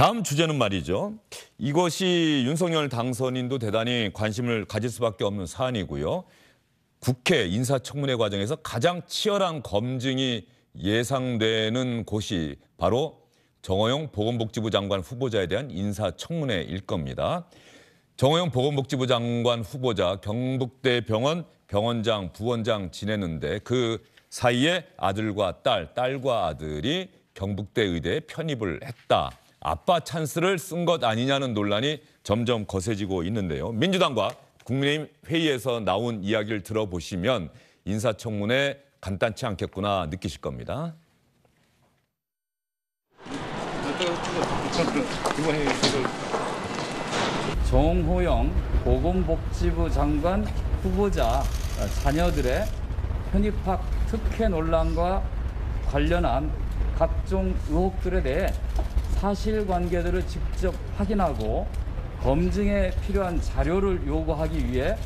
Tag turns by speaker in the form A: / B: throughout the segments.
A: 다음 주제는 말이죠. 이것이 윤석열 당선인도 대단히 관심을 가질 수밖에 없는 사안이고요. 국회 인사청문회 과정에서 가장 치열한 검증이 예상되는 곳이 바로 정호영 보건복지부 장관 후보자에 대한 인사청문회일 겁니다. 정호영 보건복지부 장관 후보자 경북대 병원 병원장, 부원장 지내는데 그 사이에 아들과 딸과 아들이 경북대 의대에 편입을 했다. 아빠 찬스를 쓴 것 아니냐는 논란이 점점 거세지고 있는데요. 민주당과 국민의힘 회의에서 나온 이야기를 들어보시면 인사청문회 간단치 않겠구나 느끼실 겁니다.
B: 정호영 보건복지부 장관 후보자 자녀들의 편입학 특혜 논란과 관련한 각종 의혹들에 대해 사실관계들을 직접 확인하고 검증에 필요한 자료를 요구하기 위해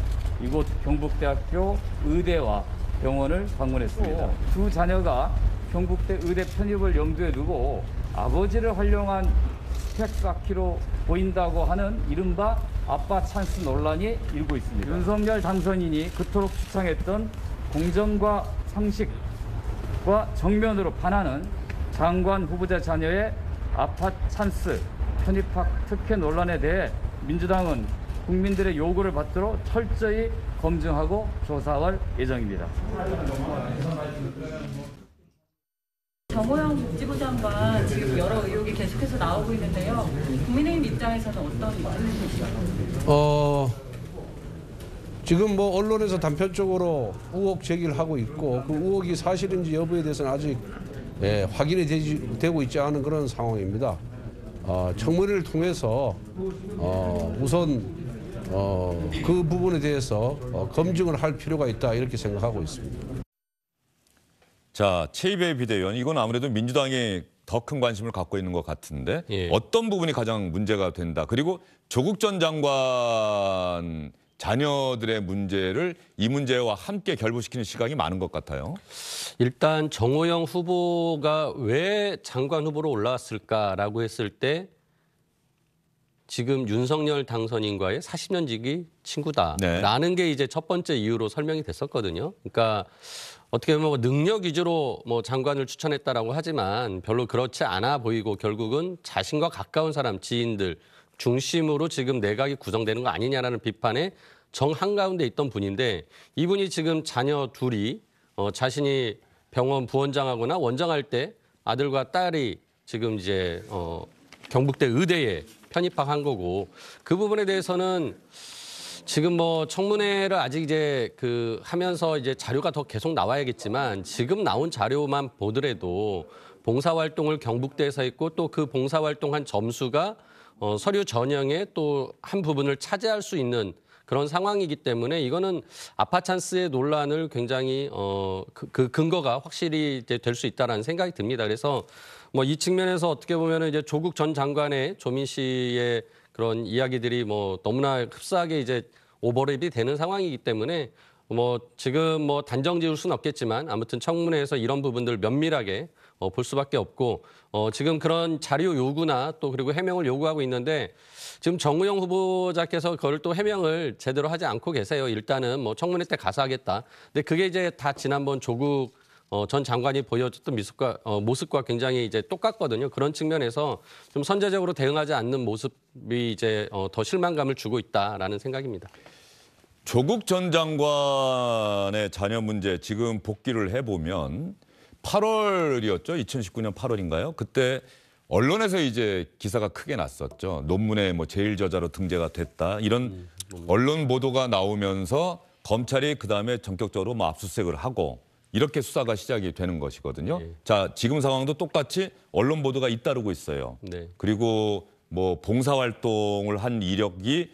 B: 이곳 경북대학교 의대와 병원을 방문했습니다. 두 자녀가 경북대 의대 편입을 염두에 두고 아버지를 활용한 스펙 쌓기로 보인다고 하는 이른바 아빠 찬스 논란이 일고 있습니다. 윤석열 당선인이 그토록 주창했던 공정과 상식과 정면으로 반하는 장관 후보자 자녀의 아빠 찬스 편입학 특혜 논란에 대해 민주당은 국민들의 요구를 받도록 철저히 검증하고 조사할 예정입니다.
C: 정호영 복지부 장관 지금 여러 의혹이 계속해서 나오고 있는데요. 국민의힘 입장에서는 어떤 의견이신가요?
D: 지금 언론에서 단편적으로 의혹 제기를 하고 있고 그 의혹이 사실인지 여부에 대해서는 아직 확인이 되고 있지 않은 그런 상황입니다. 청문회를 통해서 우선 그 부분에 대해서 검증을 할 필요가 있다 이렇게 생각하고 있습니다.
A: 자, 최이배 비대위원, 이건 아무래도 민주당이 더 큰 관심을 갖고 있는 것 같은데 어떤 부분이 가장 문제가 된다. 그리고 조국 전 장관 자녀들의 문제를 이 문제와 함께 결부시키는 시각이 많은 것 같아요.
E: 일단 정호영 후보가 왜 장관 후보로 올라왔을까라고 했을 때 지금 윤석열 당선인과의 40년 지기 친구다라는 게 이제 첫 번째 이유로 설명이 됐었거든요. 그러니까 어떻게 보면 능력 위주로 장관을 추천했다라고 하지만 별로 그렇지 않아 보이고 결국은 자신과 가까운 사람, 지인들 중심으로 지금 내각이 구성되는 거 아니냐라는 비판에 정 한가운데 있던 분인데 이분이 지금 자녀 둘이 자신이 병원 부원장하거나 원장할 때 아들과 딸이 지금 이제 경북대 의대에 편입학한 거고 그 부분에 대해서는 지금 청문회를 아직 이제 하면서 이제 자료가 더 계속 나와야겠지만 지금 나온 자료만 보더라도 봉사활동을 경북대에서 했고 또 그 봉사활동한 점수가 서류 전형의 또 한 부분을 차지할 수 있는 그런 상황이기 때문에 이거는 아빠 찬스의 논란을 굉장히 그 근거가 확실히 이제 될 수 있다라는 생각이 듭니다. 그래서 이 측면에서 어떻게 보면은 이제 조국 전 장관의 조민 씨의 그런 이야기들이 너무나 흡사하게 이제 오버랩이 되는 상황이기 때문에 지금 단정 지을 수는 없겠지만 아무튼 청문회에서 이런 부분들 면밀하게 볼 수밖에 없고 지금 그런 자료 요구나 또 그리고 해명을 요구하고 있는데 지금 정호영 후보자께서 그걸 또 해명을 제대로 하지 않고 계세요. 일단은 청문회 때 가서 하겠다. 근데 그게 이제 다 지난번 조국 전 장관이 보여줬던 모습과 굉장히 이제 똑같거든요. 그런 측면에서 좀 선제적으로 대응하지 않는 모습이 이제 더 실망감을 주고 있다라는 생각입니다.
A: 조국 전 장관의 자녀 문제 지금 복귀를 해보면 8월이었죠. 2019년 8월인가요? 그때 언론에서 이제 기사가 크게 났었죠. 논문에 제일 저자로 등재가 됐다. 이런 언론 보도가 나오면서 검찰이 그다음에 전격적으로 압수수색을 하고 이렇게 수사가 시작이 되는 것이거든요. 자, 지금 상황도 똑같이 언론 보도가 잇따르고 있어요. 그리고 봉사활동을 한 이력이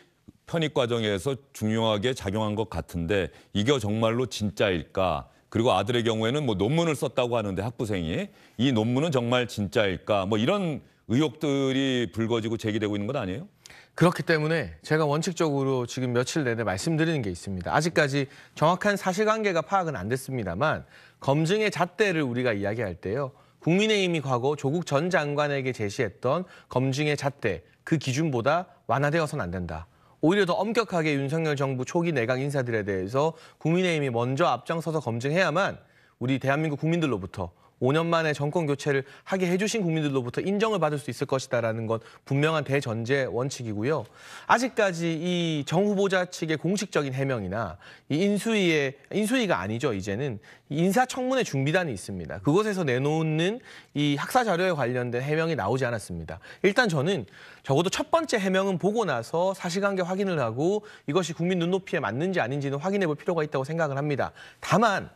A: 편입 과정에서 중요하게 작용한 것 같은데 이게 정말로 진짜일까? 그리고 아들의 경우에는 논문을 썼다고 하는데 학부생이 이 논문은 정말 진짜일까? 이런 의혹들이 불거지고 제기되고 있는 건 아니에요?
F: 그렇기 때문에 제가 원칙적으로 지금 며칠 내내 말씀드리는 게 있습니다. 아직까지 정확한 사실관계가 파악은 안 됐습니다만 검증의 잣대를 우리가 이야기할 때요. 국민의힘이 과거 조국 전 장관에게 제시했던 검증의 잣대, 그 기준보다 완화되어서는 안 된다. 오히려 더 엄격하게 윤석열 정부 초기 내각 인사들에 대해서 국민의힘이 먼저 앞장서서 검증해야만 우리 대한민국 국민들로부터 5년 만에 정권 교체를 하게 해주신 국민들로부터 인정을 받을 수 있을 것이다라는 건 분명한 대전제 원칙이고요. 아직까지 이 정 후보자 측의 공식적인 해명이나 이 인수위가 아니죠. 이제는 인사청문회 준비단이 있습니다. 그곳에서 내놓는 이 학사 자료에 관련된 해명이 나오지 않았습니다. 일단 저는 적어도 첫 번째 해명은 보고 나서 사실관계 확인을 하고 이것이 국민 눈높이에 맞는지 아닌지는 확인해 볼 필요가 있다고 생각을 합니다. 다만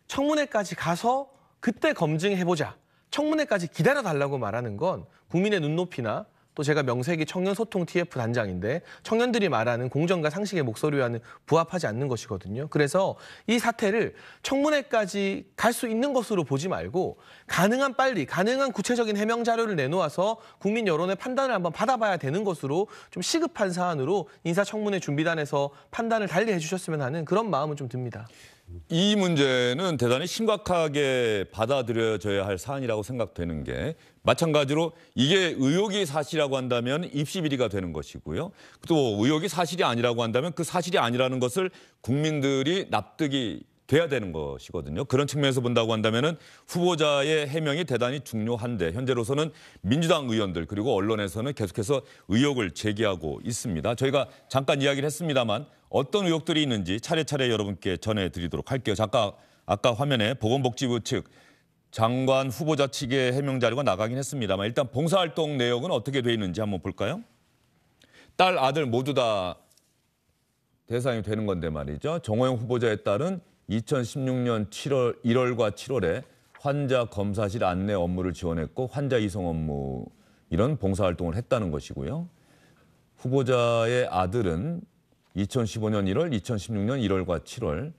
F: 청문회까지 가서 그때 검증해보자. 청문회까지 기다려달라고 말하는 건 국민의 눈높이나 또 제가 명색이 청년소통 TF 단장인데 청년들이 말하는 공정과 상식의 목소리와는 부합하지 않는 것이거든요. 그래서 이 사태를 청문회까지 갈 수 있는 것으로 보지 말고 가능한 빨리, 가능한 구체적인 해명 자료를 내놓아서 국민 여론의 판단을 한번 받아봐야 되는 것으로 좀 시급한 사안으로 인사청문회 준비단에서 판단을 달리 해주셨으면 하는 그런 마음은 좀 듭니다.
A: 이 문제는 대단히 심각하게 받아들여져야 할 사안이라고 생각되는 게 마찬가지로 이게 의혹이 사실이라고 한다면 입시 비리가 되는 것이고요. 또 의혹이 사실이 아니라고 한다면 그 사실이 아니라는 것을 국민들이 납득이 돼야 되는 것이거든요. 그런 측면에서 본다고 한다면은 후보자의 해명이 대단히 중요한데 현재로서는 민주당 의원들 그리고 언론에서는 계속해서 의혹을 제기하고 있습니다. 저희가 잠깐 이야기를 했습니다만 어떤 의혹들이 있는지 차례차례 여러분께 전해드리도록 할게요. 아까 화면에 보건복지부 측 장관 후보자 측의 해명 자료가 나가긴 했습니다만 일단 봉사활동 내역은 어떻게 돼 있는지 한번 볼까요? 딸, 아들 모두 다 대상이 되는 건데 말이죠. 정호영 후보자의 딸은 2016년 1월과 7월에 환자 검사실 안내 업무를 지원했고 환자 이송 업무 이런 봉사활동을 했다는 것이고요. 후보자의 아들은 2015년 1월, 2016년 1월과 7월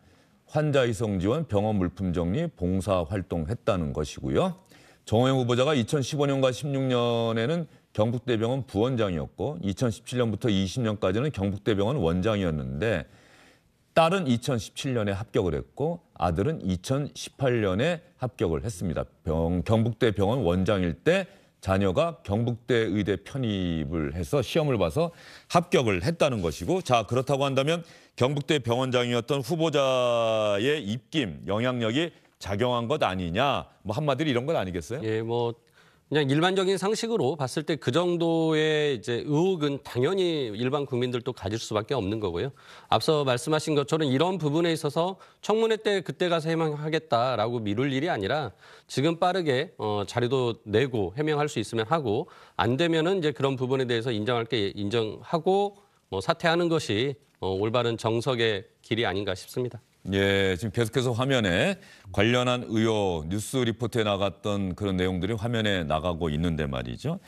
A: 환자 이송 지원, 병원 물품 정리, 봉사활동했다는 것이고요. 정호영 후보자가 2015년과 16년에는 경북대병원 부원장이었고 2017년부터 20년까지는 경북대병원 원장이었는데 딸은 2017년에 합격을 했고 아들은 2018년에 합격을 했습니다. 경북대 병원 원장일 때 자녀가 경북대 의대 편입을 해서 시험을 봐서 합격을 했다는 것이고 자 그렇다고 한다면 경북대 병원장이었던 후보자의 입김, 영향력이 작용한 것 아니냐 뭐 한마디로 이런 건 아니겠어요?
E: 예, 뭐 그냥 일반적인 상식으로 봤을 때 그 정도의 이제 의혹은 당연히 일반 국민들도 가질 수밖에 없는 거고요. 앞서 말씀하신 것처럼 이런 부분에 있어서 청문회 때 그때 가서 해명하겠다라고 미룰 일이 아니라 지금 빠르게 자료도 내고 해명할 수 있으면 하고 안 되면은 이제 그런 부분에 대해서 인정할 게 인정하고 뭐 사퇴하는 것이 올바른 정석의 길이 아닌가 싶습니다.
A: 예, 지금 계속해서 화면에 관련한 의혹, 뉴스 리포트에 나갔던 그런 내용들이 화면에 나가고 있는데 말이죠.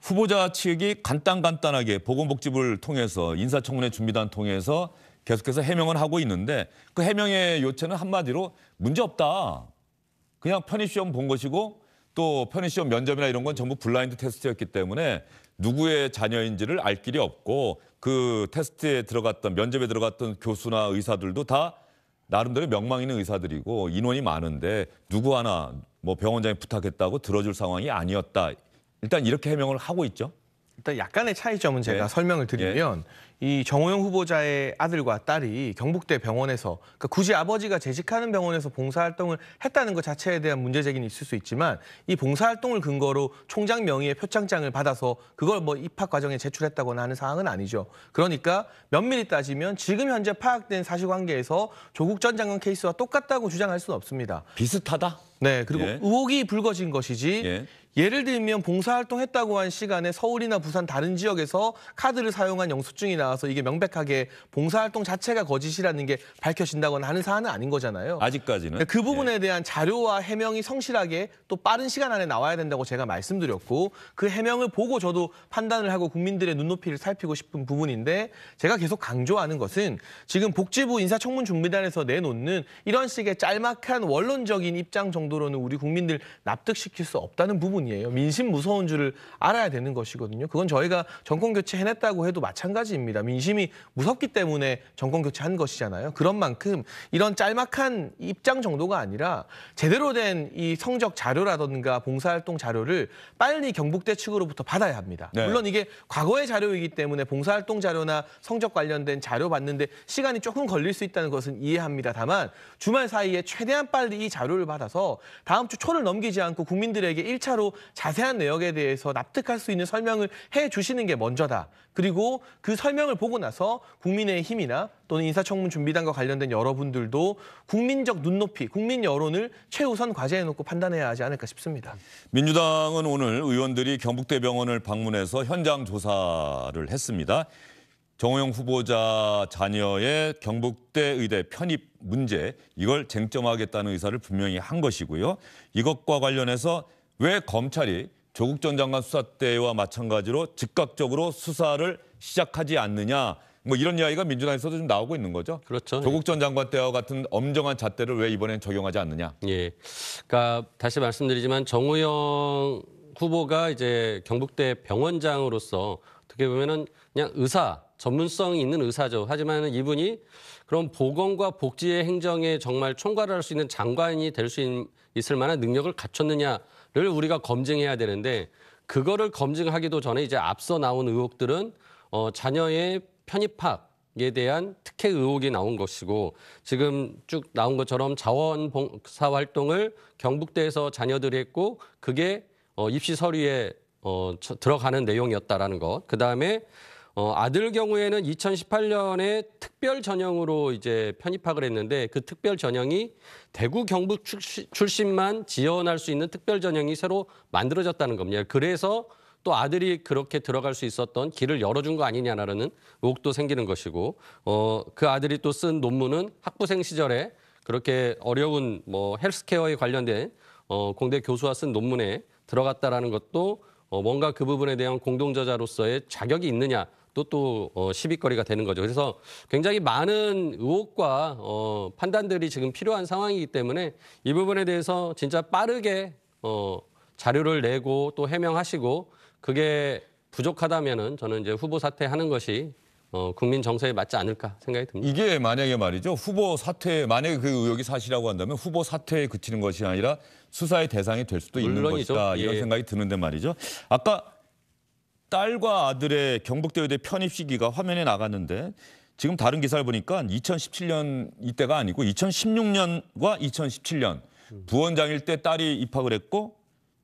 A: 후보자 측이 간단하게 보건복지부를 통해서 인사청문회 준비단 통해서 계속해서 해명을 하고 있는데 그 해명의 요체는 한마디로 문제없다. 그냥 편입시험 본 것이고 또 편입시험 면접이나 이런 건 전부 블라인드 테스트였기 때문에 누구의 자녀인지를 알 길이 없고 그 테스트에 들어갔던 면접에 들어갔던 교수나 의사들도 다 나름대로 명망 있는 의사들이고 인원이 많은데 누구 하나 뭐 병원장이 부탁했다고 들어줄 상황이 아니었다. 일단 이렇게 해명을 하고 있죠.
F: 일단 약간의 차이점은 제가
A: 네.
F: 설명을 드리면 이 정호영 후보자의 아들과 딸이 경북대 병원에서 그러니까 굳이 아버지가 재직하는 병원에서 봉사활동을 했다는 것 자체에 대한 문제 제기는 있을 수 있지만 이 봉사활동을 근거로 총장 명의의 표창장을 받아서 그걸 뭐 입학 과정에 제출했다거나 하는 사항은 아니죠. 그러니까 면밀히 따지면 지금 현재 파악된 사실관계에서 조국 전 장관 케이스와 똑같다고 주장할 수는 없습니다.
A: 비슷하다.
F: 네, 그리고
A: 예.
F: 의혹이 불거진 것이지
A: 예.
F: 예를 들면 봉사활동했다고 한 시간에 서울이나 부산 다른 지역에서 카드를 사용한 영수증이 나와서 이게 명백하게 봉사활동 자체가 거짓이라는 게 밝혀진다거나 하는 사안은 아닌 거잖아요.
A: 아직까지는.
F: 그 부분에 대한 자료와 해명이 성실하게 또 빠른 시간 안에 나와야 된다고 제가 말씀드렸고 그 해명을 보고 저도 판단을 하고 국민들의 눈높이를 살피고 싶은 부분인데 제가 계속 강조하는 것은 지금 복지부 인사청문 준비단에서 내놓는 이런 식의 짤막한 원론적인 입장 정도로는 우리 국민들 납득시킬 수 없다는 부분이 때문이에요. 민심 무서운 줄을 알아야 되는 것이거든요. 그건 저희가 정권 교체 해냈다고 해도 마찬가지입니다. 민심이 무섭기 때문에 정권 교체한 것이잖아요. 그런 만큼 이런 짤막한 입장 정도가 아니라 제대로 된 이 성적 자료라든가 봉사활동 자료를 빨리 경북대 측으로부터 받아야 합니다.
A: 네.
F: 물론 이게 과거의 자료이기 때문에 봉사활동 자료나 성적 관련된 자료 받는데 시간이 조금 걸릴 수 있다는 것은 이해합니다. 다만 주말 사이에 최대한 빨리 이 자료를 받아서 다음 주 초를 넘기지 않고 국민들에게 1차로 자세한 내역에 대해서 납득할 수 있는 설명을 해주시는 게 먼저다. 그리고 그 설명을 보고 나서 국민의힘이나 또는 인사청문 준비단과 관련된 여러분들도 국민적 눈높이, 국민 여론을 최우선 과제에 놓고 판단해야 하지 않을까 싶습니다.
A: 민주당은 오늘 의원들이 경북대병원을 방문해서 현장 조사를 했습니다. 정호영 후보자 자녀의 경북대 의대 편입 문제, 이걸 쟁점하겠다는 의사를 분명히 한 것이고요. 이것과 관련해서 왜 검찰이 조국 전 장관 수사 때와 마찬가지로 즉각적으로 수사를 시작하지 않느냐, 뭐 이런 이야기가 민주당에서도 좀 나오고 있는 거죠.
E: 그렇죠.
A: 조국 전 장관 때와 같은 엄정한 잣대를 왜 이번엔 적용하지 않느냐.
E: 예. 그러니까 다시 말씀드리지만 정호영 후보가 이제 경북대 병원장으로서 어떻게 보면은 그냥 의사, 전문성이 있는 의사죠. 하지만 이분이 그런 보건과 복지의 행정에 정말 총괄을 할 수 있는 장관이 될 수 있을 만한 능력을 갖췄느냐를 우리가 검증해야 되는데, 그거를 검증하기도 전에 이제 앞서 나온 의혹들은 자녀의 편입학에 대한 특혜 의혹이 나온 것이고, 지금 쭉 나온 것처럼 자원봉사 활동을 경북대에서 자녀들이 했고 그게 입시 서류에 들어가는 내용이었다라는 것. 그다음에 아들 경우에는 2018년에 특별 전형으로 이제 편입학을 했는데, 그 특별 전형이 대구 경북 출신만 지원할 수 있는 특별 전형이 새로 만들어졌다는 겁니다. 그래서 또 아들이 그렇게 들어갈 수 있었던 길을 열어준 거 아니냐라는 의혹도 생기는 것이고, 그 아들이 또 쓴 논문은 학부생 시절에 그렇게 어려운 뭐 헬스케어에 관련된 공대 교수가 쓴 논문에 들어갔다라는 것도 뭔가 그 부분에 대한 공동저자로서의 자격이 있느냐, 또 시비거리가 되는 거죠. 그래서 굉장히 많은 의혹과 판단들이 지금 필요한 상황이기 때문에 이 부분에 대해서 진짜 빠르게 자료를 내고 또 해명하시고, 그게 부족하다면은 저는 이제 후보 사퇴하는 것이 국민 정서에 맞지 않을까 생각이 듭니다.
A: 이게 만약에 말이죠. 후보 사퇴, 만약에 그 의혹이 사실이라고 한다면 후보 사퇴에 그치는 것이 아니라 수사의 대상이 될 수도 있는
E: 물론이죠.
A: 것이다. 이런
E: 예.
A: 생각이 드는데 말이죠. 아까 딸과 아들의 경북대 의대 편입 시기가 화면에 나갔는데, 지금 다른 기사를 보니까 2017년 이때가 아니고 2016년과 2017년 부원장일 때 딸이 입학을 했고,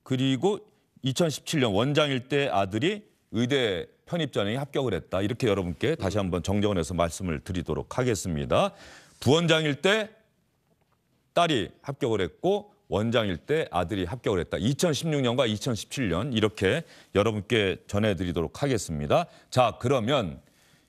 A: 그리고 2017년 원장일 때 아들이 의대 편입 전형에 합격을 했다. 이렇게 여러분께 다시 한번 정정을 해서 말씀을 드리도록 하겠습니다. 부원장일 때 딸이 합격을 했고 원장일 때 아들이 합격을 했다. 2016년과 2017년 이렇게 여러분께 전해드리도록 하겠습니다. 자, 그러면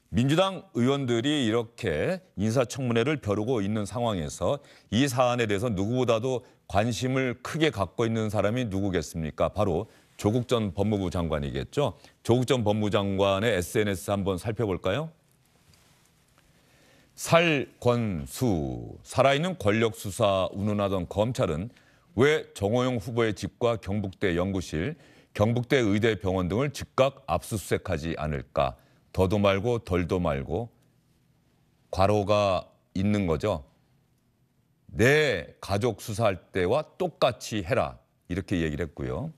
A: 민주당 의원들이 이렇게 인사청문회를 벼르고 있는 상황에서 이 사안에 대해서 누구보다도 관심을 크게 갖고 있는 사람이 누구겠습니까? 바로 조국 전 법무부 장관이겠죠. 조국 전 법무부 장관의 SNS 한번 살펴볼까요? 살권수, 살아있는 권력 수사 운운하던 검찰은 왜 정호영 후보의 집과 경북대 연구실, 경북대 의대 병원 등을 즉각 압수수색하지 않을까? 더도 말고 덜도 말고 괄호가 있는 거죠. 내 가족 수사할 때와 똑같이 해라. 이렇게 얘기를 했고요.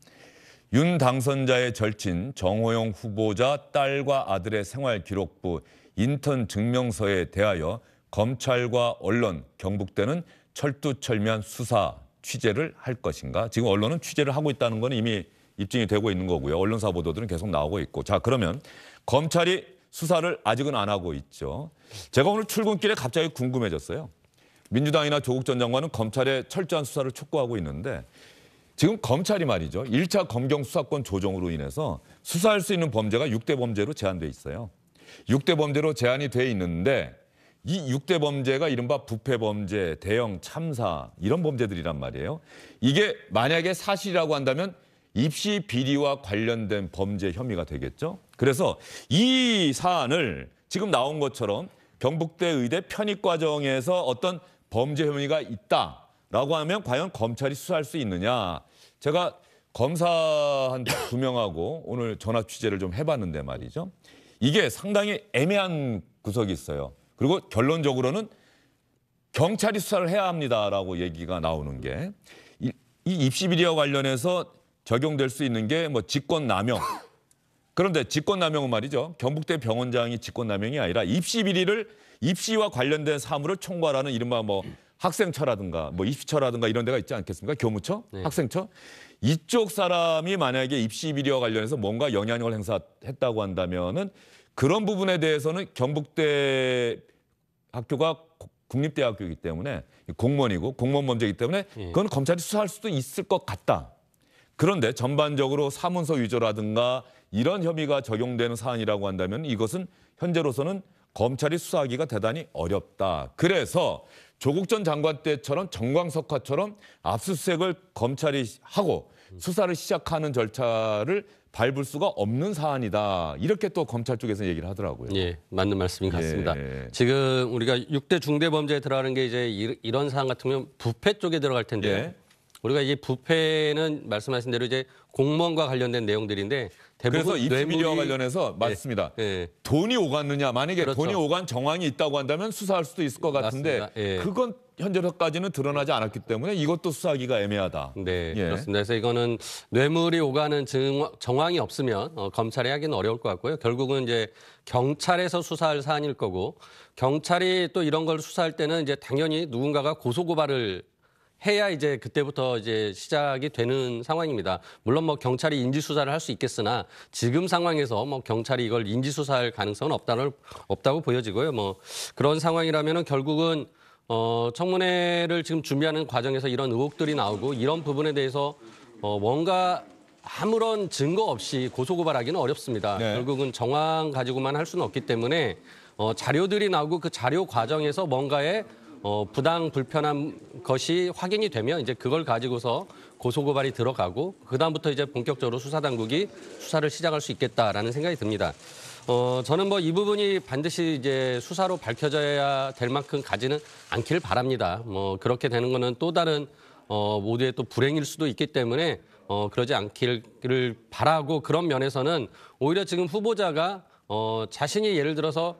A: 윤 당선자의 절친 정호영 후보자 딸과 아들의 생활기록부 인턴 증명서에 대하여 검찰과 언론, 경북대는 철두철미한 수사 취재를 할 것인가? 지금 언론은 취재를 하고 있다는 건 이미 입증이 되고 있는 거고요. 언론사 보도들은 계속 나오고 있고. 자, 그러면 검찰이 수사를 아직은 안 하고 있죠. 제가 오늘 출근길에 갑자기 궁금해졌어요. 민주당이나 조국 전 장관은 검찰의 철저한 수사를 촉구하고 있는데, 지금 검찰이 말이죠. 1차 검경 수사권 조정으로 인해서 수사할 수 있는 범죄가 6대 범죄로 제한돼 있어요. 6대 범죄로 제한이 돼 있는데, 이 6대 범죄가 이른바 부패 범죄, 대형 참사 이런 범죄들이란 말이에요. 이게 만약에 사실이라고 한다면 입시 비리와 관련된 범죄 혐의가 되겠죠. 그래서 이 사안을 지금 나온 것처럼 경북대 의대 편입 과정에서 어떤 범죄 혐의가 있다라고 하면 과연 검찰이 수사할 수 있느냐. 제가 검사 한 2명하고 오늘 전화 취재를 좀 해봤는데 말이죠. 이게 상당히 애매한 구석이 있어요. 그리고 결론적으로는 경찰이 수사를 해야 합니다라고 얘기가 나오는 게 이 입시 비리와 관련해서 적용될 수 있는 게 뭐 직권남용. 그런데 직권남용은 말이죠. 경북대 병원장이 직권남용이 아니라 입시 비리를 입시와 관련된 사무를 총괄하는 이른바 뭐 학생처라든가 뭐 입시처라든가 이런 데가 있지 않겠습니까? 교무처,
E: 네.
A: 학생처. 이쪽 사람이 만약에 입시 비리와 관련해서 뭔가 영향력을 행사했다고 한다면은 그런 부분에 대해서는 경북대 학교가 국립대학교이기 때문에 공무원이고 공무원 범죄이기 때문에 그건 검찰이 수사할 수도 있을 것 같다. 그런데 전반적으로 사문서 위조라든가 이런 혐의가 적용되는 사안이라고 한다면 이것은 현재로서는 검찰이 수사하기가 대단히 어렵다. 그래서 조국 전 장관 때처럼 정광석화처럼 압수수색을 검찰이 하고 수사를 시작하는 절차를 밟을 수가 없는 사안이다. 이렇게 또 검찰 쪽에서 얘기를 하더라고요.
E: 예, 맞는 말씀인 것 같습니다.
A: 예.
E: 지금 우리가 6대 중대범죄에 들어가는 게 이제 이런 사안 같은 경우는 부패 쪽에 들어갈 텐데요.
A: 예.
E: 우리가 이제 부패는 말씀하신 대로 이제 공무원과 관련된 내용들인데 대부분
A: 그래서 입시 비리와 관련해서 맞습니다.
E: 예.
A: 돈이 오갔느냐. 만약에
E: 그렇죠.
A: 돈이 오간 정황이 있다고 한다면 수사할 수도 있을 것 같은데
E: 맞습니다. 예.
A: 그건 현재까지는 드러나지 않았기 때문에 이것도 수사하기가 애매하다.
E: 네,
A: 예.
E: 그렇습니다. 그래서 이거는 뇌물이 오가는 정황이 없으면 검찰이 하기는 어려울 것 같고요. 결국은 이제 경찰에서 수사할 사안일 거고 경찰이 또 이런 걸 수사할 때는 이제 당연히 누군가가 고소고발을 해야 이제 그때부터 이제 시작이 되는 상황입니다. 물론 뭐 경찰이 인지 수사를 할 수 있겠으나 지금 상황에서 뭐 경찰이 이걸 인지 수사할 가능성은 없다고 보여지고요. 뭐 그런 상황이라면은 결국은 청문회를 지금 준비하는 과정에서 이런 의혹들이 나오고 이런 부분에 대해서 뭔가 아무런 증거 없이 고소고발하기는 어렵습니다.
A: 네.
E: 결국은 정황 가지고만 할 수는 없기 때문에 자료들이 나오고 그 자료 과정에서 뭔가의 부당 불편한 것이 확인이 되면 이제 그걸 가지고서 고소고발이 들어가고 그다음부터 이제 본격적으로 수사당국이 수사를 시작할 수 있겠다라는 생각이 듭니다. 저는 뭐 이 부분이 반드시 이제 수사로 밝혀져야 될 만큼 가지는 않기를 바랍니다. 뭐 그렇게 되는 거는 또 다른 모두의 또 불행일 수도 있기 때문에 그러지 않기를 바라고 그런 면에서는 오히려 지금 후보자가 자신이 예를 들어서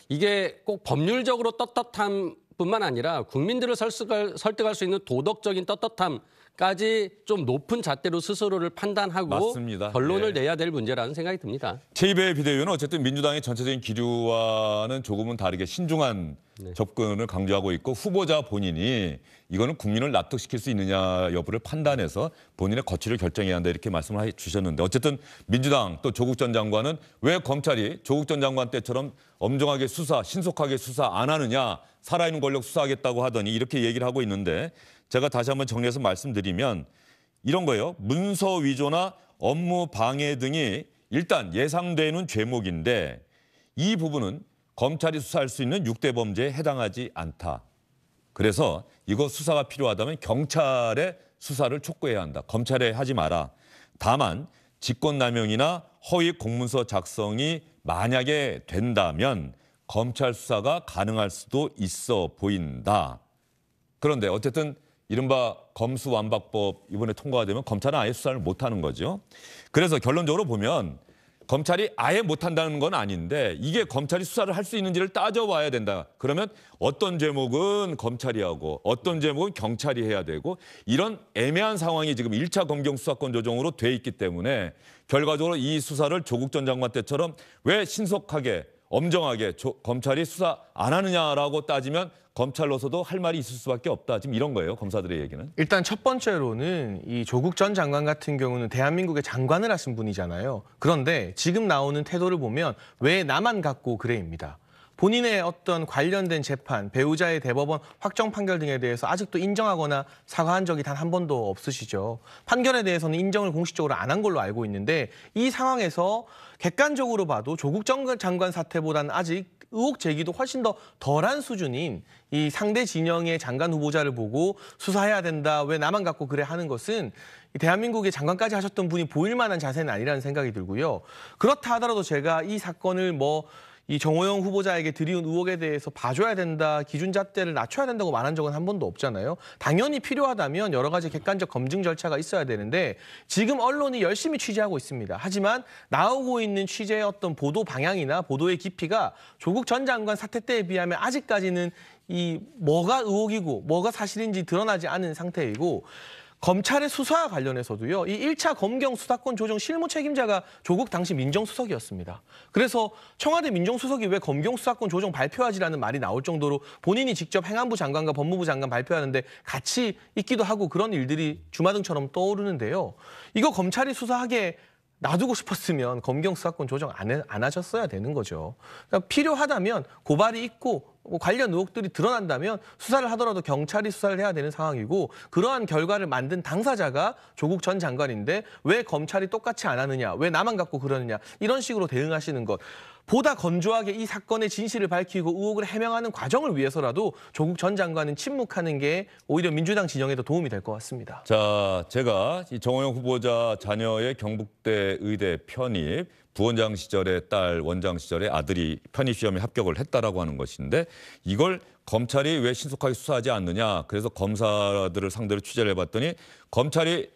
E: 이게 꼭 법률적으로 떳떳함 뿐만 아니라 국민들을 설득할 수 있는 도덕적인 떳떳함까지 좀 높은 잣대로 스스로를 판단하고
A: 맞습니다.
E: 결론을
A: 예.
E: 내야 될 문제라는 생각이 듭니다.
A: 최이배 비대위원은 어쨌든 민주당의 전체적인 기류와는 조금은 다르게 신중한 접근을 강조하고 있고 후보자 본인이 이거는 국민을 납득시킬 수 있느냐 여부를 판단해서 본인의 거취를 결정해야 한다 이렇게 말씀을 주셨는데 어쨌든 민주당 또 조국 전 장관은 왜 검찰이 조국 전 장관 때처럼 엄정하게 수사, 신속하게 수사 안 하느냐 살아있는 권력 수사하겠다고 하더니 이렇게 얘기를 하고 있는데 제가 다시 한번 정리해서 말씀드리면 이런 거예요. 문서 위조나 업무 방해 등이 일단 예상되는 죄목인데 이 부분은 검찰이 수사할 수 있는 6대 범죄에 해당하지 않다. 그래서 이거 수사가 필요하다면 경찰의 수사를 촉구해야 한다. 검찰에 하지 마라. 다만 직권남용이나 허위 공문서 작성이 만약에 된다면 검찰 수사가 가능할 수도 있어 보인다. 그런데 어쨌든 이른바 검수완박법 이번에 통과가 되면 검찰은 아예 수사를 못하는 거죠. 그래서 결론적으로 보면 검찰이 아예 못한다는 건 아닌데 이게 검찰이 수사를 할 수 있는지를 따져봐야 된다. 그러면 어떤 제목은 검찰이 하고 어떤 제목은 경찰이 해야 되고 이런 애매한 상황이 지금 1차 검경 수사권 조정으로 돼 있기 때문에 결과적으로 이 수사를 조국 전 장관 때처럼 왜 신속하게 엄정하게 검찰이 수사 안 하느냐라고 따지면 검찰로서도 할 말이 있을 수밖에 없다. 지금 이런 거예요. 검사들의 얘기는.
F: 일단 첫 번째로는 이 조국 전 장관 같은 경우는 대한민국의 장관을 하신 분이잖아요. 그런데 지금 나오는 태도를 보면 왜 나만 갖고 그래입니다. 본인의 어떤 관련된 재판, 배우자의 대법원 확정 판결 등에 대해서 아직도 인정하거나 사과한 적이 단 한 번도 없으시죠. 판결에 대해서는 인정을 공식적으로 안 한 걸로 알고 있는데 이 상황에서 객관적으로 봐도 조국 전 장관 사태보다는 아직 의혹 제기도 훨씬 더 덜한 수준인 이 상대 진영의 장관 후보자를 보고 수사해야 된다, 왜 나만 갖고 그래 하는 것은 대한민국의 장관까지 하셨던 분이 보일 만한 자세는 아니라는 생각이 들고요. 그렇다 하더라도 제가 이 사건을 이 정호영 후보자에게 들이운 의혹에 대해서 봐줘야 된다, 기준 잣대를 낮춰야 된다고 말한 적은 한 번도 없잖아요. 당연히 필요하다면 여러 가지 객관적 검증 절차가 있어야 되는데 지금 언론이 열심히 취재하고 있습니다. 하지만 나오고 있는 취재의 어떤 보도 방향이나 보도의 깊이가 조국 전 장관 사태 때에 비하면 아직까지는 이 뭐가 의혹이고 뭐가 사실인지 드러나지 않은 상태이고 검찰의 수사와 관련해서도요. 이 1차 검경 수사권 조정 실무 책임자가 조국 당시 민정수석이었습니다. 그래서 청와대 민정수석이 왜 검경 수사권 조정 발표하지라는 말이 나올 정도로 본인이 직접 행안부 장관과 법무부 장관 발표하는데 같이 있기도 하고 그런 일들이 주마등처럼 떠오르는데요. 이거 검찰이 수사하게 놔두고 싶었으면 검경 수사권 조정 안 하셨어야 되는 거죠. 그러니까 필요하다면 고발이 있고 관련 의혹들이 드러난다면 수사를 하더라도 경찰이 수사를 해야 되는 상황이고 그러한 결과를 만든 당사자가 조국 전 장관인데 왜 검찰이 똑같이 안 하느냐, 왜 나만 갖고 그러느냐 이런 식으로 대응하시는 것. 보다 건조하게 이 사건의 진실을 밝히고 의혹을 해명하는 과정을 위해서라도 조국 전 장관은 침묵하는 게 오히려 민주당 진영에도 도움이 될 것 같습니다.
A: 자, 제가 이 정호영 후보자 자녀의 경북대 의대 편입, 부원장 시절에 딸, 원장 시절에 아들이 편입시험에 합격을 했다라고 하는 것인데 이걸 검찰이 왜 신속하게 수사하지 않느냐. 그래서 검사들을 상대로 취재를 해봤더니 검찰이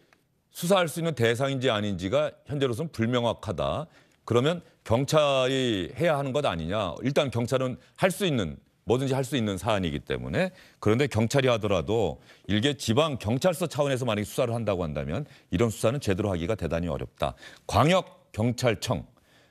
A: 수사할 수 있는 대상인지 아닌지가 현재로서는 불명확하다. 그러면 경찰이 해야 하는 것 아니냐. 일단 경찰은 할 수 있는, 뭐든지 할 수 있는 사안이기 때문에 그런데 경찰이 하더라도 일개 지방 경찰서 차원에서 만약에 수사를 한다고 한다면 이런 수사는 제대로 하기가 대단히 어렵다. 광역경찰청,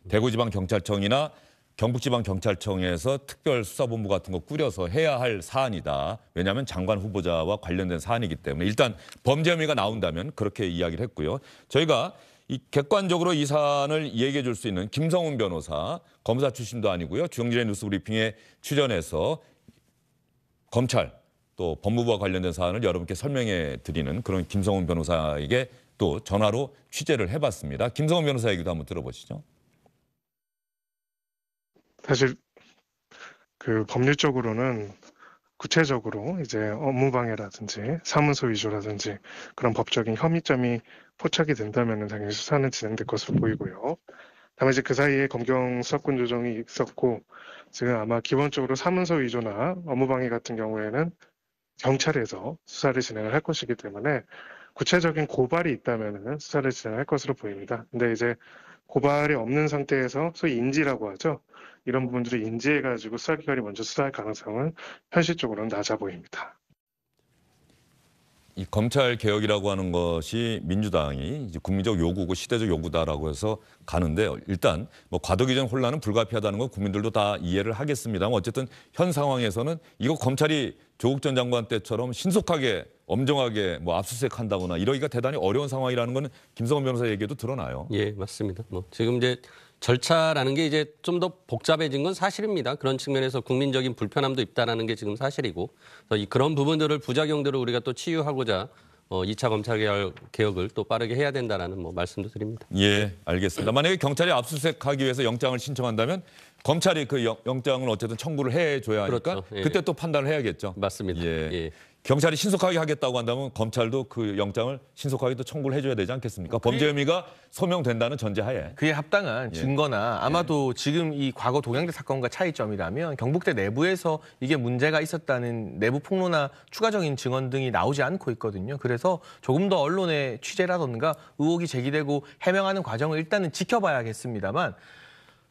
A: 대구지방경찰청이나 경북지방경찰청에서 특별수사본부 같은 거 꾸려서 해야 할 사안이다. 왜냐하면 장관 후보자와 관련된 사안이기 때문에 일단 범죄 혐의가 나온다면 그렇게 이야기를 했고요. 저희가 이 객관적으로 이 사안을 얘기해 줄 수 있는 김성훈 변호사, 검사 출신도 아니고요. 주영진의 뉴스브리핑에 출연해서 검찰 또 법무부와 관련된 사안을 여러분께 설명해 드리는 그런 김성훈 변호사에게 또 전화로 취재를 해봤습니다. 김성훈 변호사 얘기도 한번 들어보시죠.
G: 사실 그 법률적으로는 구체적으로 이제 업무방해라든지 사무소 위조라든지 그런 법적인 혐의점이 포착이 된다면 당연히 수사는 진행될 것으로 보이고요. 다만 이제 그 사이에 검경 수사권 조정이 있었고 지금 아마 기본적으로 사무소 위조나 업무방해 같은 경우에는 경찰에서 수사를 진행을 할 것이기 때문에 구체적인 고발이 있다면 수사를 진행할 것으로 보입니다. 근데 이제 고발이 없는 상태에서 소위 인지라고 하죠. 이런 부분들을 인지해가지고 수사기관이 먼저 수사할 가능성은 현실적으로는 낮아 보입니다.
A: 이 검찰 개혁이라고 하는 것이 민주당이 이제 국민적 요구고 시대적 요구다라고 해서 가는데 일단 뭐 과도기전 혼란은 불가피하다는 건 국민들도 다 이해를 하겠습니다만 어쨌든 현 상황에서는 이거 검찰이 조국 전 장관 때처럼 신속하게 엄정하게 뭐 압수수색한다거나 이러기가 대단히 어려운 상황이라는 거는 김성훈 변호사 얘기에도 드러나요.
E: 예, 맞습니다. 뭐 지금 이제 절차라는 게 이제 좀 더 복잡해진 건 사실입니다. 그런 측면에서 국민적인 불편함도 있다라는 게 지금 사실이고 그런 부분들을 부작용들을 우리가 또 치유하고자 2차 검찰 개혁을 또 빠르게 해야 된다라는 뭐 말씀도 드립니다.
A: 예, 알겠습니다. 만약에 경찰이 압수수색하기 위해서 영장을 신청한다면 검찰이 그 영장을 어쨌든 청구를 해줘야 하니까
E: 그렇죠. 예.
A: 그때 또 판단을 해야겠죠.
E: 맞습니다.
A: 예.
E: 예.
A: 경찰이 신속하게 하겠다고 한다면 검찰도 그 영장을 신속하게 또 청구를 해줘야 되지 않겠습니까? 범죄 혐의가 소명된다는 전제하에.
F: 그에 합당한 증거나 아마도 지금 이 과거 동양대 사건과 차이점이라면 경북대 내부에서 이게 문제가 있었다는 내부 폭로나 추가적인 증언 등이 나오지 않고 있거든요. 그래서 조금 더 언론의 취재라든가 의혹이 제기되고 해명하는 과정을 일단은 지켜봐야겠습니다만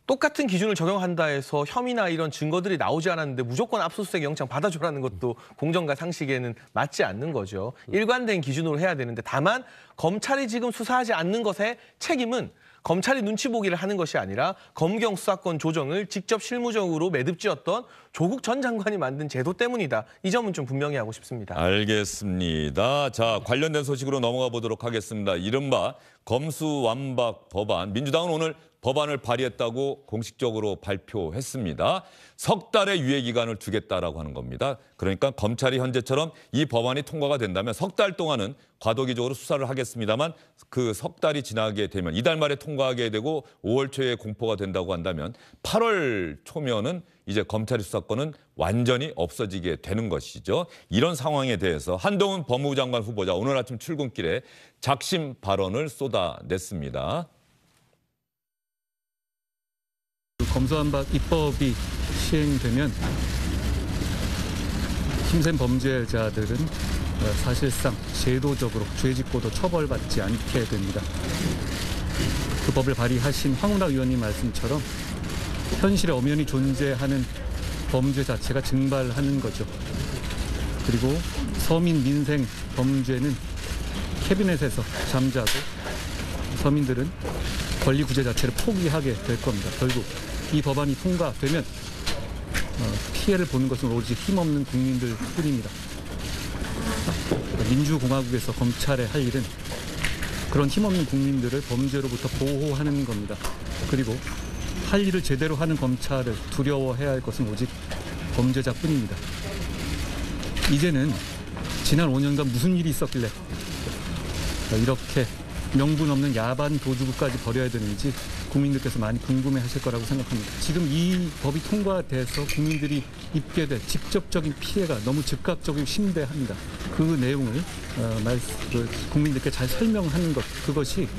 F: 똑같은 기준을 적용한다 해서 혐의나 이런 증거들이 나오지 않았는데 무조건 압수수색 영장 받아줘라는 것도 공정과 상식에는 맞지 않는 거죠. 일관된 기준으로 해야 되는데 다만 검찰이 지금 수사하지 않는 것의 책임은 검찰이 눈치 보기를 하는 것이 아니라 검경 수사권 조정을 직접 실무적으로 매듭지었던 조국 전 장관이 만든 제도 때문이다. 이 점은 좀 분명히 하고 싶습니다.
A: 알겠습니다. 자, 관련된 소식으로 넘어가 보도록 하겠습니다. 이른바 검수완박 법안. 민주당은 오늘 법안을 발의했다고 공식적으로 발표했습니다. 석 달의 유예 기간을 두겠다라고 하는 겁니다. 그러니까 검찰이 현재처럼 이 법안이 통과가 된다면 석 달 동안은 과도기적으로 수사를 하겠습니다만 그 석 달이 지나게 되면 이달 말에 통과하게 되고 5월 초에 공포가 된다고 한다면 8월 초면은 이제 검찰의 수사권은 완전히 없어지게 되는 것이죠. 이런 상황에 대해서 한동훈 법무부 장관 후보자 오늘 아침 출근길에 작심 발언을 쏟아냈습니다.
H: 검수완박 입법이 시행되면 힘센 범죄자들은 사실상 제도적으로 죄짓고도 처벌받지 않게 됩니다. 그 법을 발의하신 황운하 의원님 말씀처럼 현실에 엄연히 존재하는 범죄 자체가 증발하는 거죠. 그리고 서민 민생 범죄는 캐비넷에서 잠자고 서민들은 권리 구제 자체를 포기하게 될 겁니다. 결국 이 법안이 통과되면 피해를 보는 것은 오로지 힘없는 국민들 뿐입니다. 민주공화국에서 검찰의 할 일은 그런 힘없는 국민들을 범죄로부터 보호하는 겁니다. 그리고 할 일을 제대로 하는 검찰을 두려워해야 할 것은 오직 범죄자뿐입니다. 이제는 지난 5년간 무슨 일이 있었길래 이렇게 명분 없는 야반 도주구까지 벌여야 되는지 국민들께서 많이 궁금해하실 거라고 생각합니다. 지금 이 법이 통과돼서 국민들이 입게 될 직접적인 피해가 너무 즉각적이고 심대합니다. 그 내용을 국민들께 잘 설명하는 것, 그것이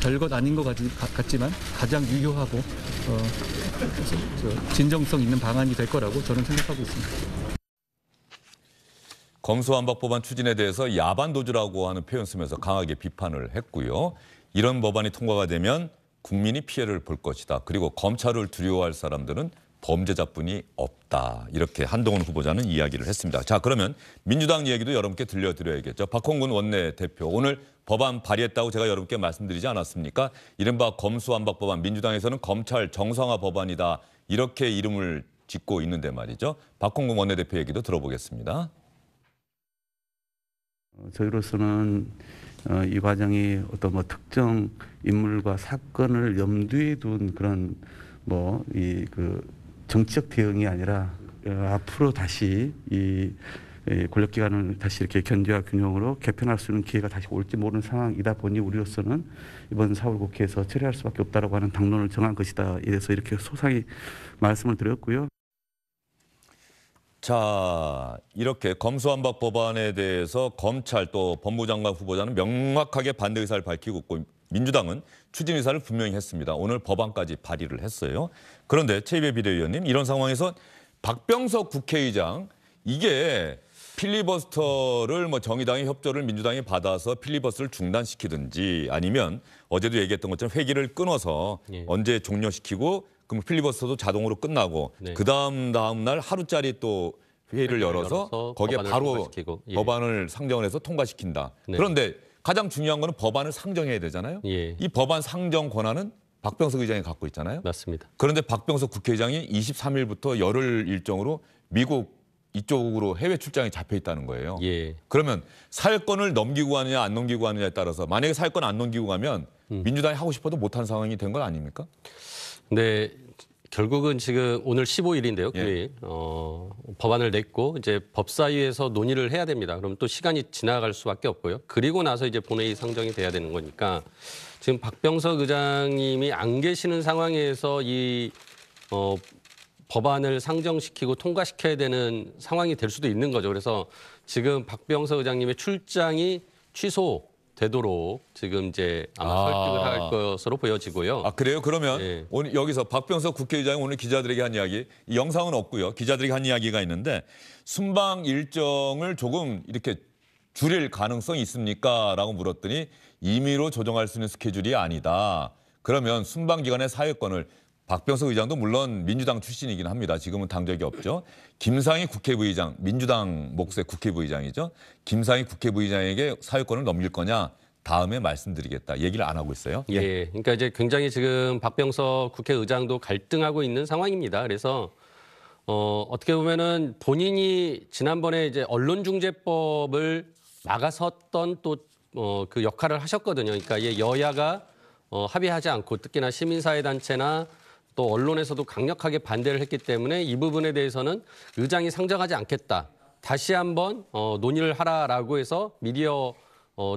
H: 별것 아닌 것 같지만 가장 유효하고 진정성 있는 방안이 될 거라고 저는 생각하고 있습니다.
A: 검수완박법안 추진에 대해서 야반도주라고 하는 표현 쓰면서 강하게 비판을 했고요. 이런 법안이 통과가 되면 국민이 피해를 볼 것이다. 그리고 검찰을 두려워할 사람들은 범죄자뿐이 없다. 이렇게 한동훈 후보자는 이야기를 했습니다. 자, 그러면 민주당 이야기도 여러분께 들려드려야겠죠. 박홍근 원내대표, 오늘 법안 발의했다고 제가 여러분께 말씀드리지 않았습니까? 이른바 검수완박법안, 민주당에서는 검찰 정상화 법안이다. 이렇게 이름을 짓고 있는데 말이죠. 박홍근 원내대표 얘기도 들어보겠습니다.
I: 저희로서는 이 과정이 어떤 특정 인물과 사건을 염두에 둔 그런 정치적 대응이 아니라 앞으로 다시 이 권력기관을 다시 이렇게 견제와 균형으로 개편할 수 있는 기회가 다시 올지 모르는 상황이다 보니 우리로서는 이번 4월 국회에서 처리할 수밖에 없다라고 하는 당론을 정한 것이다. 이래서 이렇게 소상히 말씀을 드렸고요.
A: 자, 이렇게 검수완박 법안에 대해서 검찰 또 법무장관 후보자는 명확하게 반대 의사를 밝히고 있고 민주당은 추진 의사를 분명히 했습니다. 오늘 법안까지 발의를 했어요. 그런데 최이배 비대위원님, 이런 상황에서 박병석 국회의장, 이게 필리버스터를 정의당의 협조를 민주당이 받아서 필리버스터를 중단시키든지 아니면 어제도 얘기했던 것처럼 회기를 끊어서 언제 종료시키고 그럼 필리버스터도 자동으로 끝나고 그 다음 날 하루짜리 또 회의를 열어서 거기에 바로 법안을 상정을 해서 통과시킨다. 그런데 가장 중요한 거는 법안을 상정해야 되잖아요. 이 법안 상정 권한은 박병석 의장이 갖고 있잖아요.
E: 맞습니다.
A: 그런데 박병석 국회의장이 23일부터 열흘 일정으로 미국 이쪽으로 해외 출장이 잡혀 있다는 거예요. 그러면 사회권을 넘기고 가느냐 안 넘기고 가느냐에 따라서 만약에 사회권 안 넘기고 가면 민주당이 하고 싶어도 못한 상황이 된 건 아닙니까?
E: 네, 결국은 지금 오늘 15일인데요. 금요일. 법안을 냈고 이제 법사위에서 논의를 해야 됩니다. 그럼 또 시간이 지나갈 수밖에 없고요. 그리고 나서 이제 본회의 상정이 돼야 되는 거니까 지금 박병석 의장님이 안 계시는 상황에서 이 법안을 상정시키고 통과시켜야 되는 상황이 될 수도 있는 거죠. 그래서 지금 박병석 의장님의 출장이 취소되도록 지금 이제 아마 설득을 할 것으로 보여지고요.
A: 그래요? 그러면 오늘 여기서 박병석 국회의장이 오늘 기자들에게 한 이야기, 이 영상은 없고요. 기자들에게 한 이야기가 있는데 순방 일정을 조금 이렇게 줄일 가능성이 있습니까? 라고 물었더니 임의로 조정할 수 있는 스케줄이 아니다. 그러면 순방 기간의 사회권을 박병석 의장도 물론 민주당 출신이긴 합니다. 지금은 당적이 없죠. 김상희 국회부의장, 민주당 몫의 국회부의장이죠. 김상희 국회부의장에게 사회권을 넘길 거냐 다음에 말씀드리겠다. 얘기를 안 하고 있어요.
E: 그러니까 이제 굉장히 지금 박병석 국회의장도 갈등하고 있는 상황입니다. 그래서 어떻게 보면은 본인이 지난번에 이제 언론중재법을 막아섰던 또 그 역할을 하셨거든요. 그러니까 여야가 합의하지 않고 특히나 시민사회단체나 또 언론에서도 강력하게 반대를 했기 때문에 이 부분에 대해서는 의장이 상정하지 않겠다. 다시 한번 논의를 하라라고 해서 미디어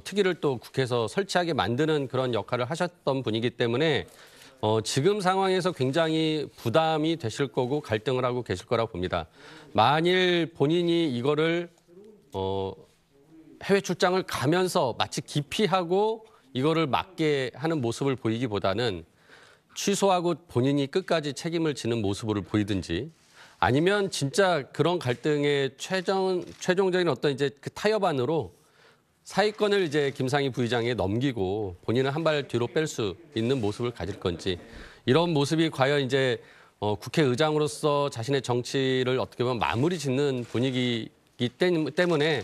E: 특위를 또 국회에서 설치하게 만드는 그런 역할을 하셨던 분이기 때문에 지금 상황에서 굉장히 부담이 되실 거고 갈등을 하고 계실 거라고 봅니다. 만일 본인이 이거를 해외 출장을 가면서 마치 기피하고 이거를 막게 하는 모습을 보이기보다는 취소하고 본인이 끝까지 책임을 지는 모습을 보이든지 아니면 진짜 그런 갈등의 최종적인 어떤 이제 그 타협안으로 사의권을 이제 김상희 부의장에 넘기고 본인은 한 발 뒤로 뺄 수 있는 모습을 가질 건지 이런 모습이 과연 이제 국회의장으로서 자신의 정치를 어떻게 보면 마무리 짓는 분위기이기 때문에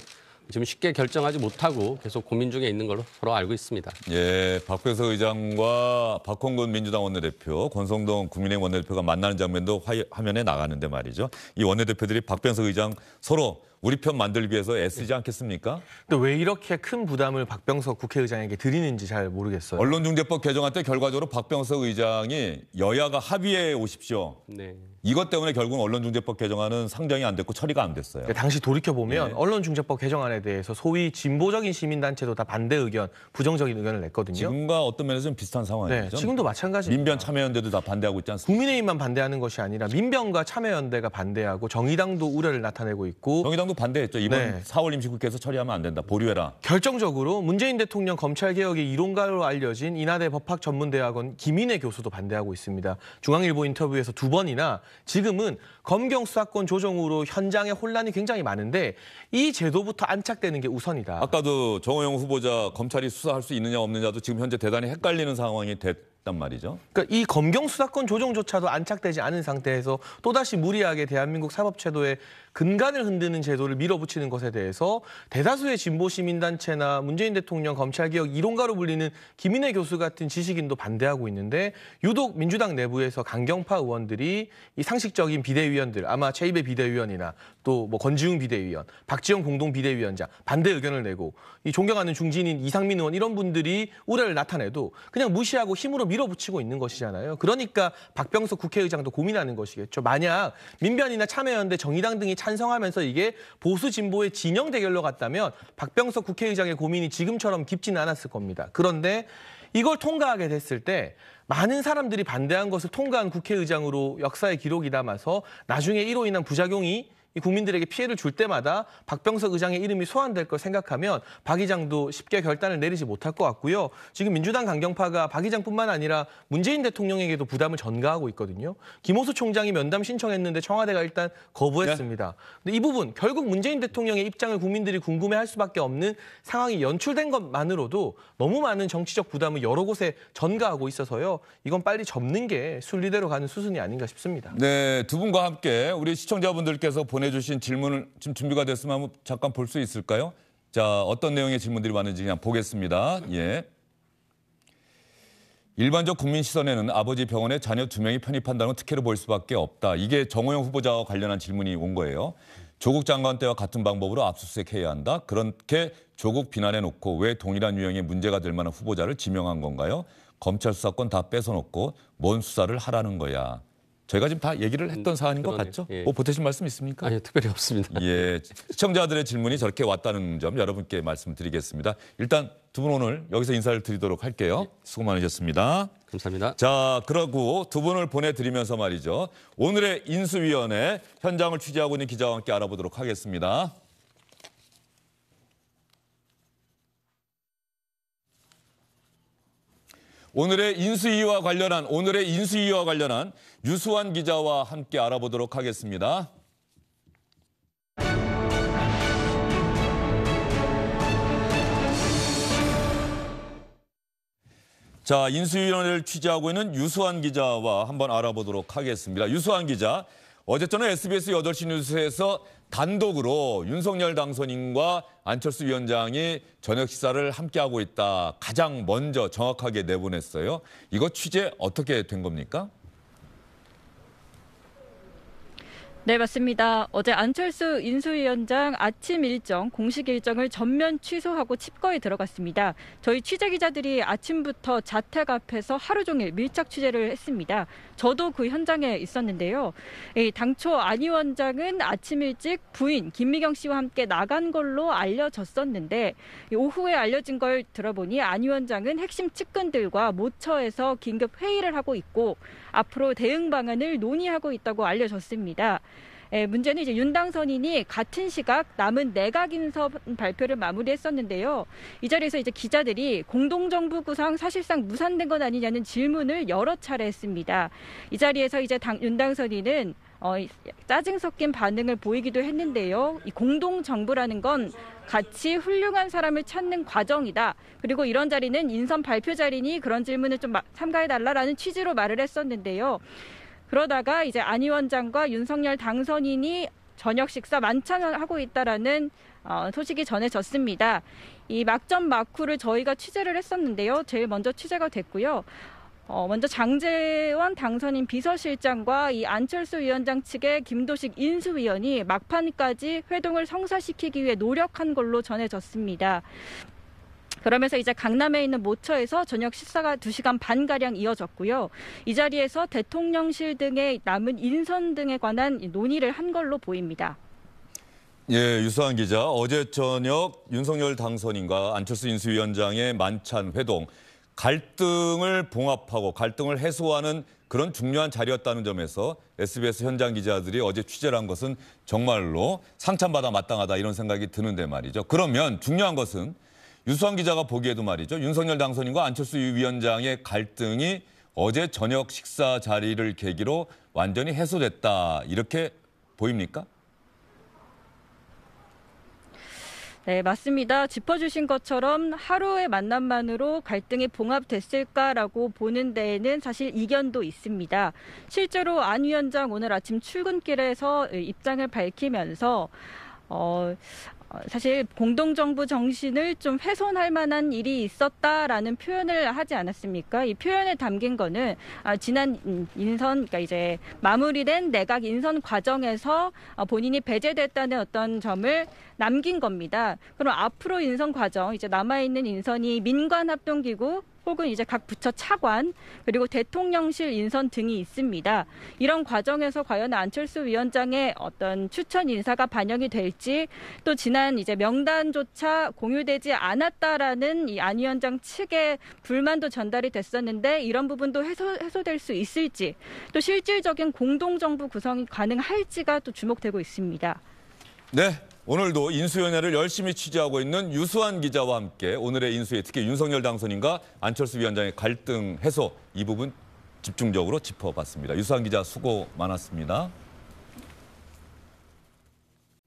E: 지금 쉽게 결정하지 못하고 계속 고민 중에 있는 걸로 서로 알고 있습니다.
A: 예, 박병석 의장과 박홍근 민주당 원내대표, 권성동 국민의힘 원내대표가 만나는 장면도 화면에 나가는데 말이죠. 이 원내대표들이 박병석 의장 서로 우리 편 만들기 위해서 애쓰지 않겠습니까?
F: 근데 왜 이렇게 큰 부담을 박병석 국회의장에게 드리는지 잘 모르겠어요.
A: 언론중재법 개정안 때 결과적으로 박병석 의장이 여야가 합의해 오십시오.
E: 네.
A: 이것 때문에 결국은 언론중재법 개정안은 상정이 안 됐고 처리가 안 됐어요.
F: 당시 돌이켜보면
A: 네.
F: 언론중재법 개정안에 대해서 소위 진보적인 시민단체도 다 반대 의견, 부정적인 의견을 냈거든요.
A: 지금과 어떤 면에서 좀 비슷한 상황이죠.
F: 네, 지금도 마찬가지입니다.
A: 민변 참여연대도 다 반대하고 있지 않습니까?
F: 국민의힘만 반대하는 것이 아니라 민변과 참여연대가 반대하고 정의당도 우려를 나타내고 있고
A: 정의당도 반대했죠. 이번
F: 네.
A: 4월 임시국회에서 처리하면 안 된다. 보류해라.
F: 결정적으로 문재인 대통령 검찰개혁의 이론가로 알려진 인하대 법학전문대학원 김인혜 교수도 반대하고 있습니다. 중앙일보 인터뷰에서 2번이나 지금은 검경 수사권 조정으로 현장에 혼란이 굉장히 많은데 이 제도부터 안착되는 게 우선이다.
A: 아까도 정호영 후보자 검찰이 수사할 수 있느냐 없느냐도 지금 현재 대단히 헷갈리는 상황이 됐단 말이죠.
F: 그러니까 이 검경 수사권 조정조차도 안착되지 않은 상태에서 또다시 무리하게 대한민국 사법제도의 근간을 흔드는 제도를 밀어붙이는 것에 대해서 대다수의 진보 시민단체나 문재인 대통령 검찰개혁 이론가로 불리는 김인혜 교수 같은 지식인도 반대하고 있는데 유독 민주당 내부에서 강경파 의원들이 이 상식적인 비대위원들 아마 최입의 비대위원이나 또 뭐 권지웅 비대위원, 박지원 공동비대위원장 반대 의견을 내고 이 존경하는 중진인 이상민 의원 이런 분들이 우려를 나타내도 그냥 무시하고 힘으로 밀어붙이고 있는 것이잖아요. 그러니까 박병석 국회의장도 고민하는 것이겠죠. 만약 민변이나 참여연대, 정의당 등이 찬성하면서 이게 보수 진보의 진영 대결로 갔다면 박병석 국회의장의 고민이 지금처럼 깊지는 않았을 겁니다. 그런데 이걸 통과하게 됐을 때 많은 사람들이 반대한 것을 통과한 국회의장으로 역사의 기록이 남아서 나중에 이로 인한 부작용이 이 국민들에게 피해를 줄 때마다 박병석 의장의 이름이 소환될 걸 생각하면 박 의장도 쉽게 결단을 내리지 못할 것 같고요. 지금 민주당 강경파가 박 의장뿐만 아니라 문재인 대통령에게도 부담을 전가하고 있거든요. 김호수 총장이 면담 신청했는데 청와대가 일단 거부했습니다. 근데 이 부분 결국 문재인 대통령의 입장을 국민들이 궁금해할 수밖에 없는 상황이 연출된 것만으로도 너무 많은 정치적 부담을 여러 곳에 전가하고 있어서요. 이건 빨리 접는 게 순리대로 가는 수순이 아닌가 싶습니다.
A: 네, 두 분과 함께 우리 시청자분들께서 보내주신 질문을 지금 준비가 됐으면 한번 잠깐 볼 수 있을까요? 자, 어떤 내용의 질문들이 많은지 그냥 보겠습니다. 예. 일반적 국민 시선에는 아버지 병원에 자녀 2명이 편입한다는 특혜로 보일 수밖에 없다. 이게 정호영 후보자와 관련한 질문이 온 거예요. 조국 장관 때와 같은 방법으로 압수수색해야 한다. 그렇게 조국 비난해놓고 왜 동일한 유형의 문제가 될 만한 후보자를 지명한 건가요? 검찰 수사권 다 뺏어놓고 뭔 수사를 하라는 거야. 저희가 지금 다 얘기를 했던 사안인 것 같죠?
E: 예.
A: 뭐 보태실 말씀 있습니까?
E: 아니요, 특별히 없습니다.
A: 예, 시청자들의 질문이 저렇게 왔다는 점 여러분께 말씀드리겠습니다. 일단 두 분 오늘 여기서 인사를 드리도록 할게요. 수고 많으셨습니다.
E: 감사합니다.
A: 자, 그러고 두 분을 보내드리면서 말이죠. 오늘의 인수위원회 현장을 취재하고 있는 기자와 함께 알아보도록 하겠습니다. 오늘의 인수위와 관련한 유수환 기자와 함께 알아보도록 하겠습니다. 자, 인수위원회를 취재하고 있는 유수환 기자와 한번 알아보도록 하겠습니다. 유수환 기자, 어제 저는 SBS 8시 뉴스에서 단독으로 윤석열 당선인과 안철수 위원장이 저녁 식사를 함께하고 있다. 가장 먼저 정확하게 내보냈어요. 이거 취재 어떻게 된 겁니까?
J: 네, 맞습니다. 어제 안철수 인수위원장 아침 일정, 공식 일정을 전면 취소하고 칩거에 들어갔습니다. 저희 취재 기자들이 아침부터 자택 앞에서 하루 종일 밀착 취재를 했습니다. 저도 그 현장에 있었는데요. 당초 안 위원장은 아침 일찍 부인 김미경 씨와 함께 나간 걸로 알려졌었는데 오후에 알려진 걸 들어보니 안 위원장은 핵심 측근들과 모처에서 긴급 회의를 하고 있고 앞으로 대응 방안을 논의하고 있다고 알려졌습니다. 문제는 이제 윤 당선인이 같은 시각 남은 내각 인선 발표를 마무리했었는데요. 이 자리에서 이제 기자들이 공동정부 구성 사실상 무산된 건 아니냐는 질문을 여러 차례 했습니다. 이 자리에서 이제 윤 당선인은 짜증 섞인 반응을 보이기도 했는데요. 이 공동정부라는 건 같이 훌륭한 사람을 찾는 과정이다. 그리고 이런 자리는 인선 발표 자리니 그런 질문을 좀 삼가해달라라는 취지로 말을 했었는데요. 그러다가 이제 안 위원장과 윤석열 당선인이 저녁 식사 만찬을 하고 있다라는 소식이 전해졌습니다. 이 막전 막후를 저희가 취재를 했었는데요. 제일 먼저 취재가 됐고요. 먼저 장제원 당선인 비서실장과 이 안철수 위원장 측의 김도식 인수위원이 막판까지 회동을 성사시키기 위해 노력한 걸로 전해졌습니다. 그러면서 이제 강남에 있는 모처에서 저녁 식사가 2시간 반가량 이어졌고요. 이 자리에서 대통령실 등의 남은 인선 등에 관한 논의를 한 걸로 보입니다.
A: 예, 유수환 기자, 어제 저녁 윤석열 당선인과 안철수 인수위원장의 만찬 회동, 갈등을 봉합하고 갈등을 해소하는 그런 중요한 자리였다는 점에서 SBS 현장 기자들이 어제 취재를 한 것은 정말로 상찬받아 마땅하다 이런 생각이 드는데 말이죠. 그러면 중요한 것은 유수환 기자가 보기에도 말이죠. 윤석열 당선인과 안철수 위원장의 갈등이 어제 저녁 식사 자리를 계기로 완전히 해소됐다 이렇게 보입니까?
J: 네, 맞습니다. 짚어주신 것처럼 하루의 만남만으로 갈등이 봉합됐을까라고 보는 데에는 사실 이견도 있습니다. 실제로 안 위원장 오늘 아침 출근길에서 입장을 밝히면서 사실 공동정부 정신을 좀 훼손할 만한 일이 있었다라는 표현을 하지 않았습니까? 이 표현에 담긴 거는 지난 인선, 그러니까 이제 마무리된 내각 인선 과정에서 본인이 배제됐다는 어떤 점을 남긴 겁니다. 그럼 앞으로 인선 과정, 이제 남아있는 인선이 민관합동기구 혹은 이제 각 부처 차관 그리고 대통령실 인선 등이 있습니다. 이런 과정에서 과연 안철수 위원장의 어떤 추천 인사가 반영이 될지 또 지난 이제 명단조차 공유되지 않았다라는 이 안 위원장 측의 불만도 전달이 됐었는데 이런 부분도 해소될 수 있을지 또 실질적인 공동정부 구성이 가능할지가 또 주목되고 있습니다.
A: 네. 오늘도 인수위원회를 열심히 취재하고 있는 유수환 기자와 함께 오늘의 인수위 특히 윤석열 당선인과 안철수 위원장의 갈등 해소 이 부분 집중적으로 짚어봤습니다. 유수환 기자 수고 많았습니다.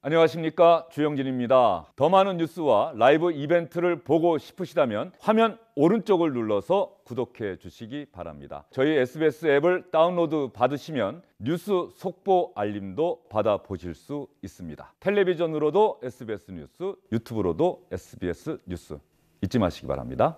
A: 안녕하십니까, 주영진입니다. 더 많은 뉴스와 라이브 이벤트를 보고 싶으시다면 화면 오른쪽을 눌러서 구독해 주시기 바랍니다. 저희 SBS 앱을 다운로드 받으시면 뉴스 속보 알림도 받아보실 수 있습니다. 텔레비전으로도 SBS 뉴스, 유튜브로도 SBS 뉴스 잊지 마시기 바랍니다.